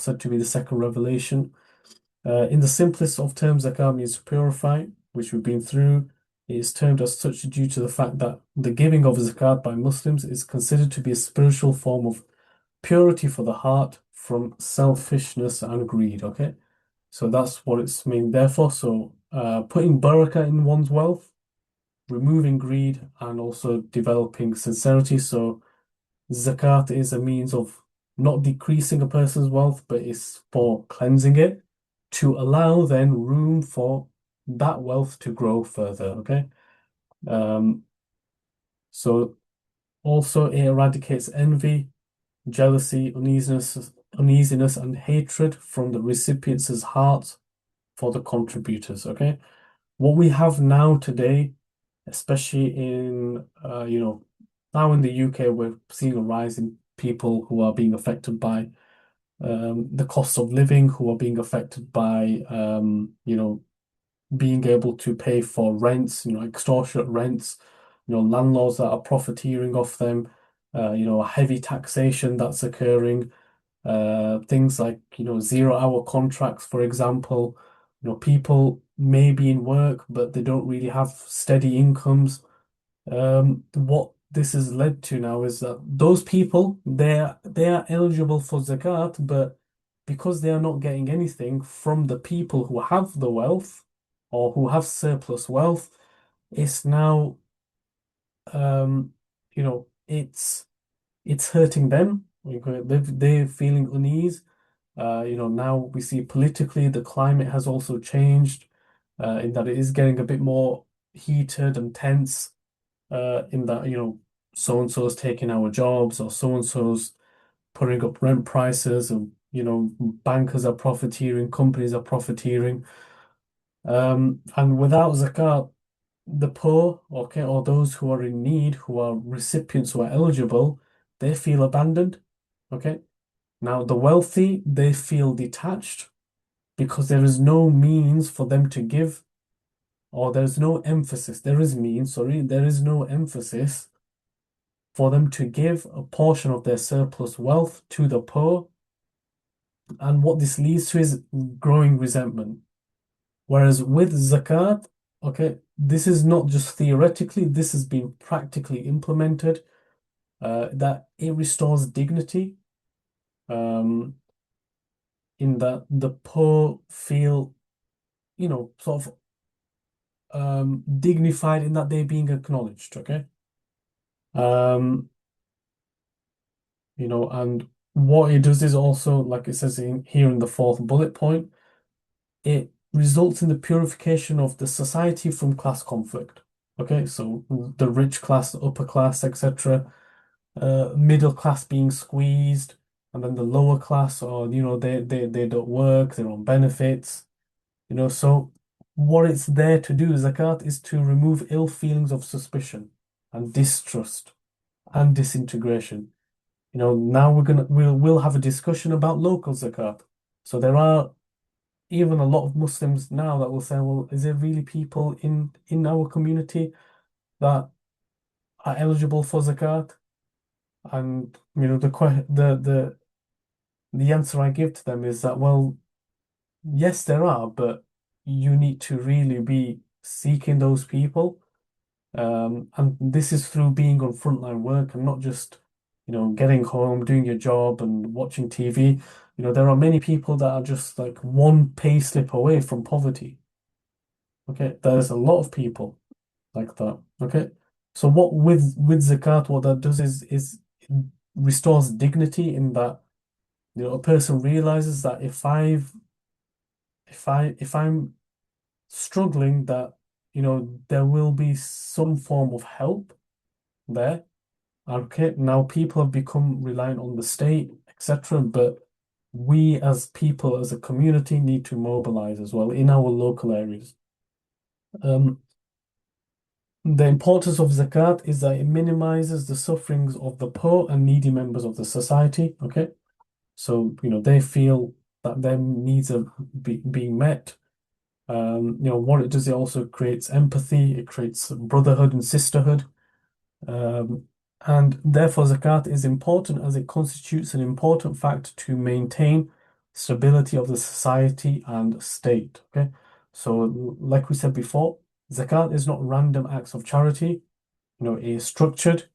said to be the second revelation. In the simplest of terms, Zakah means to purify, which we've been through. It is termed as such due to the fact that the giving of zakat by Muslims is considered to be a spiritual form of purity for the heart from selfishness and greed. Okay, so that's what it's mean. Therefore, so putting barakah in one's wealth, removing greed, and also developing sincerity. So zakat is a means of not decreasing a person's wealth, but it's for cleansing it to allow then room for that wealth to grow further. Okay. Um, so also it eradicates envy, jealousy, uneasiness, and hatred from the recipients' hearts for the contributors. Okay. What we have now today, especially in now in the UK, we're seeing a rise in people who are being affected by the cost of living, who are being affected by being able to pay for rents, extortionate rents, landlords that are profiteering off them, heavy taxation that's occurring, things like, 0-hour contracts, for example. People may be in work, but they don't really have steady incomes. What this has led to now is that those people, they are eligible for zakat, but because they are not getting anything from the people who have the wealth or who have surplus wealth, it's now um, it's hurting them. They're feeling unease. Now we see politically the climate has also changed, in that it is getting a bit more heated and tense, in that, so and so's taking our jobs, or so and so's putting up rent prices, and bankers are profiteering, companies are profiteering. And without zakat, the poor, okay, or those who are in need, who are recipients, who are eligible, they feel abandoned. Okay. Now the wealthy, they feel detached because there is no means for them to give, or there's no emphasis. There is means, sorry, there is no emphasis for them to give a portion of their surplus wealth to the poor. And what this leads to is growing resentment. Whereas with zakat, okay, this is not just theoretically, this has been practically implemented, that it restores dignity, um, in that the poor feel, sort of dignified in that they're being acknowledged, okay? Um, and what it does is also, like it says in here in the fourth bullet point, it results in the purification of the society from class conflict. Okay, so the rich class, the upper class, etc., middle class being squeezed, and then the lower class, or they don't work, they're on benefits, So what it's there to do, zakat, is to remove ill feelings of suspicion and distrust and disintegration. Now we'll have a discussion about local zakat. So there are even a lot of Muslims now that will say, well, is there really people in our community that are eligible for zakat? And the answer I give to them is that, well, yes, there are, but you need to really be seeking those people. And this is through being on frontline work and not just, getting home, doing your job and watching TV. There are many people that are just like one pay slip away from poverty. Okay, there's a lot of people like that. Okay, so what with zakat, what that does is it restores dignity in that, a person realizes that if I'm struggling, that there will be some form of help there. Okay, now people have become reliant on the state, etc. But we as people, as a community, need to mobilize as well in our local areas. Um, the importance of zakat is that it minimizes the sufferings of the poor and needy members of the society. Okay, so they feel that their needs are being met. What it does, it also creates empathy, it creates brotherhood and sisterhood. Um, and therefore, zakat is important as it constitutes an important factor to maintain stability of the society and state. Okay, so like we said before, zakat is not random acts of charity. It is structured,